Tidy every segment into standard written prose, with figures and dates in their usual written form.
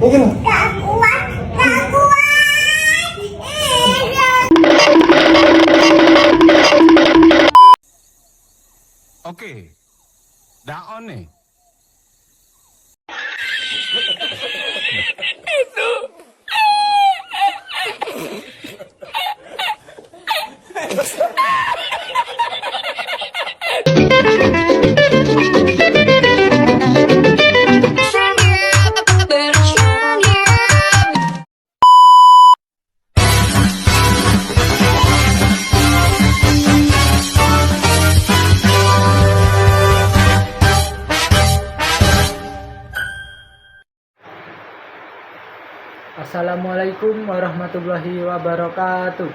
Mungkin. Oke, daon nih. Assalamualaikum warahmatullahi wabarakatuh.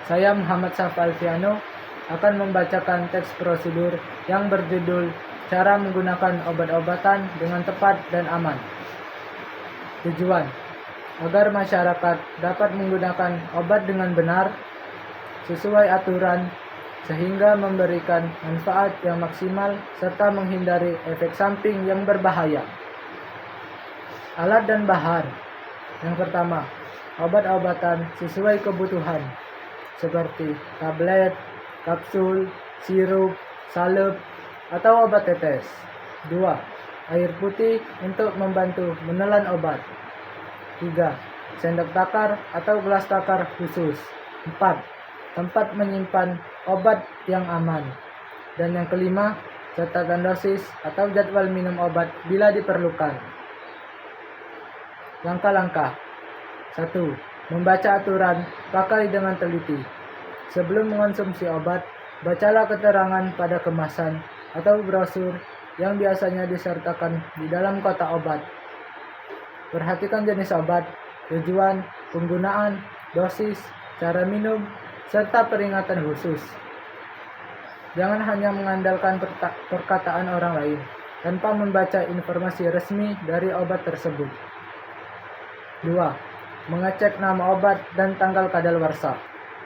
Saya Muhammad Safa Alfiano akan membacakan teks prosedur yang berjudul Cara Menggunakan Obat-obatan dengan Tepat dan Aman. Tujuan: agar masyarakat dapat menggunakan obat dengan benar, sesuai aturan, sehingga memberikan manfaat yang maksimal serta menghindari efek samping yang berbahaya. Alat dan bahan. Yang pertama, obat-obatan sesuai kebutuhan seperti tablet, kapsul, sirup, salep, atau obat tetes. 2. Air putih untuk membantu menelan obat. 3. Sendok takar atau gelas takar khusus. 4. Tempat menyimpan obat yang aman. Dan yang kelima, catatan dosis atau jadwal minum obat bila diperlukan. Langkah-langkah. 1. Membaca aturan, pakai dengan teliti. Sebelum mengonsumsi obat, bacalah keterangan pada kemasan atau brosur yang biasanya disertakan di dalam kotak obat. Perhatikan jenis obat, tujuan, penggunaan, dosis, cara minum, serta peringatan khusus. Jangan hanya mengandalkan perkataan orang lain tanpa membaca informasi resmi dari obat tersebut. 2. Mengecek nama obat dan tanggal kadaluarsa.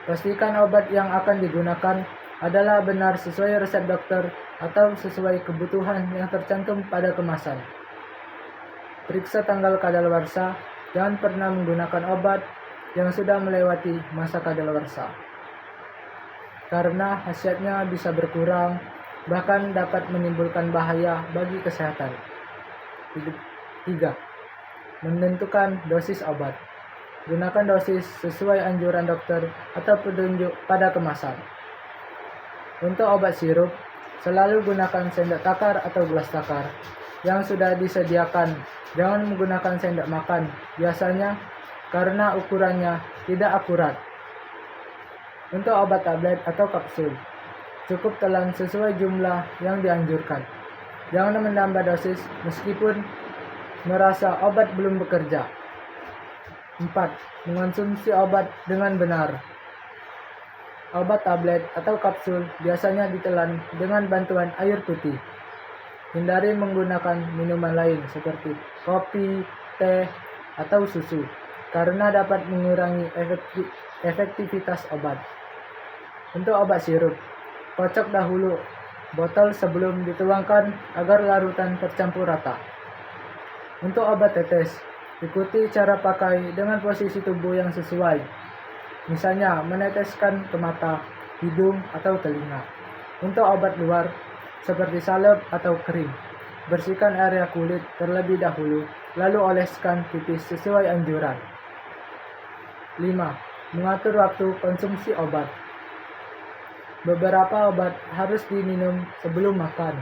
Pastikan obat yang akan digunakan adalah benar sesuai resep dokter atau sesuai kebutuhan yang tercantum pada kemasan. Periksa tanggal kadaluarsa. Jangan pernah menggunakan obat yang sudah melewati masa kadaluarsa, karena khasiatnya bisa berkurang, bahkan dapat menimbulkan bahaya bagi kesehatan. 3. Menentukan dosis obat. Gunakan dosis sesuai anjuran dokter atau petunjuk pada kemasan. Untuk obat sirup, selalu gunakan sendok takar atau gelas takar yang sudah disediakan. Jangan menggunakan sendok makan biasanya karena ukurannya tidak akurat. Untuk obat tablet atau kapsul, cukup telan sesuai jumlah yang dianjurkan. Jangan menambah dosis meskipun merasa obat belum bekerja. 4. Mengonsumsi obat dengan benar. Obat tablet atau kapsul biasanya ditelan dengan bantuan air putih. Hindari menggunakan minuman lain seperti kopi, teh, atau susu, karena dapat mengurangi efektivitas obat. Untuk obat sirup, kocok dahulu botol sebelum dituangkan agar larutan tercampur rata. Untuk obat tetes, ikuti cara pakai dengan posisi tubuh yang sesuai. Misalnya, meneteskan ke mata, hidung, atau telinga. Untuk obat luar, seperti salep atau krim, bersihkan area kulit terlebih dahulu, lalu oleskan tipis sesuai anjuran. 5. Mengatur waktu konsumsi obat. Beberapa obat harus diminum sebelum makan.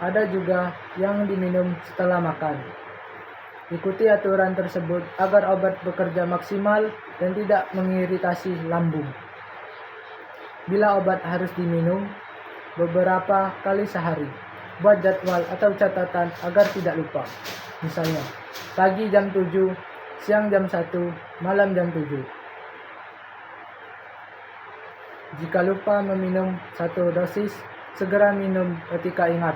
Ada juga yang diminum setelah makan. Ikuti aturan tersebut agar obat bekerja maksimal dan tidak mengiritasi lambung. Bila obat harus diminum beberapa kali sehari, buat jadwal atau catatan agar tidak lupa. Misalnya, pagi jam 7, siang jam 1, malam jam 7. Jika lupa meminum satu dosis, segera minum ketika ingat,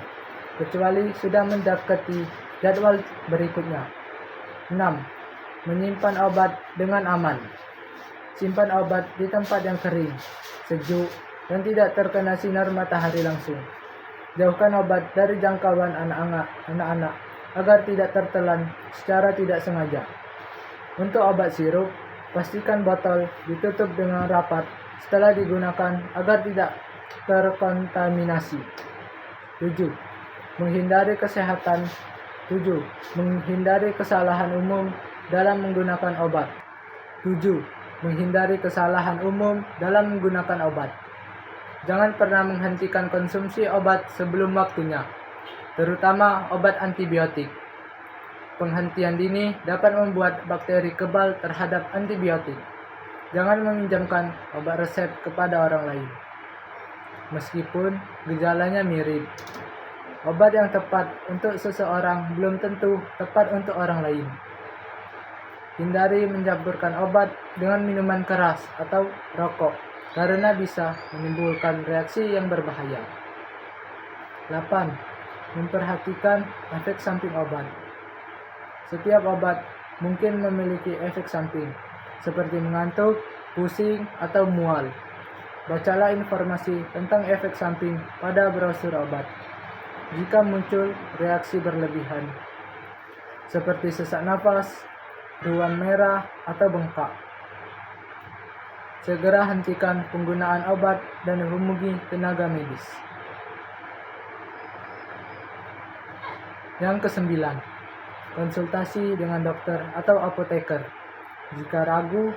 kecuali sudah mendekati jadwal berikutnya. 6. Menyimpan obat dengan aman. Simpan obat di tempat yang kering, sejuk, dan tidak terkena sinar matahari langsung. Jauhkan obat dari jangkauan anak-anak agar tidak tertelan secara tidak sengaja. Untuk obat sirup, pastikan botol ditutup dengan rapat setelah digunakan agar tidak terkontaminasi. 7. Menghindari kesalahan umum dalam menggunakan obat. 7. Menghindari kesalahan umum dalam menggunakan obat. Jangan pernah menghentikan konsumsi obat sebelum waktunya, terutama obat antibiotik. Penghentian dini dapat membuat bakteri kebal terhadap antibiotik. Jangan meminjamkan obat resep kepada orang lain, meskipun gejalanya mirip. Obat yang tepat untuk seseorang belum tentu tepat untuk orang lain. Hindari mencampurkan obat dengan minuman keras atau rokok, karena bisa menimbulkan reaksi yang berbahaya. 8. Memperhatikan efek samping obat. Setiap obat mungkin memiliki efek samping, seperti mengantuk, pusing, atau mual. Bacalah informasi tentang efek samping pada brosur obat. Jika muncul reaksi berlebihan, seperti sesak nafas, ruam merah, atau bengkak, segera hentikan penggunaan obat dan hubungi tenaga medis. Yang kesembilan, konsultasi dengan dokter atau apoteker. Jika ragu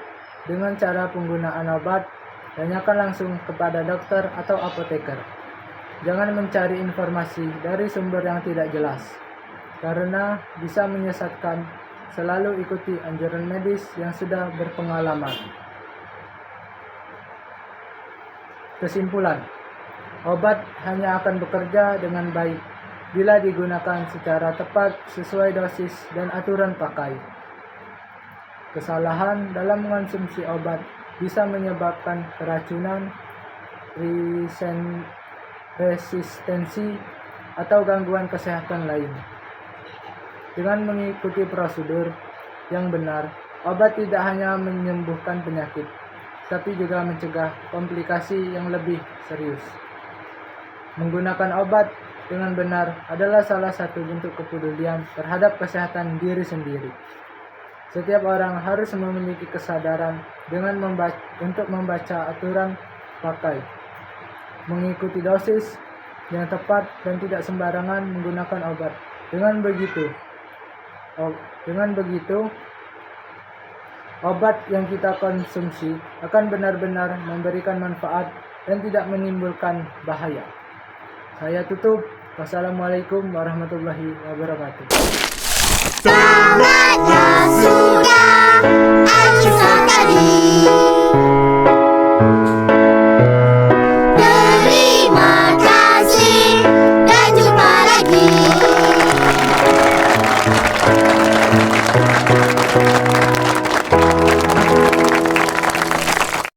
dengan cara penggunaan obat, tanyakan langsung kepada dokter atau apoteker. Jangan mencari informasi dari sumber yang tidak jelas, karena bisa menyesatkan. Selalu ikuti anjuran medis yang sudah berpengalaman. Kesimpulan, obat hanya akan bekerja dengan baik bila digunakan secara tepat sesuai dosis dan aturan pakai. Kesalahan dalam mengonsumsi obat bisa menyebabkan keracunan, resistensi, atau gangguan kesehatan lain. Dengan mengikuti prosedur yang benar, obat tidak hanya menyembuhkan penyakit, tapi juga mencegah komplikasi yang lebih serius. Menggunakan obat dengan benar adalah salah satu bentuk kepedulian terhadap kesehatan diri sendiri. Setiap orang harus memiliki kesadaran untuk membaca aturan pakai, mengikuti dosis yang tepat, dan tidak sembarangan menggunakan obat. Dengan begitu, obat yang kita konsumsi akan benar-benar memberikan manfaat dan tidak menimbulkan bahaya. Saya tutup. Wassalamualaikum warahmatullahi wabarakatuh. Sahabatnya sudah Alkisah tadi. Terima kasih dan jumpa lagi.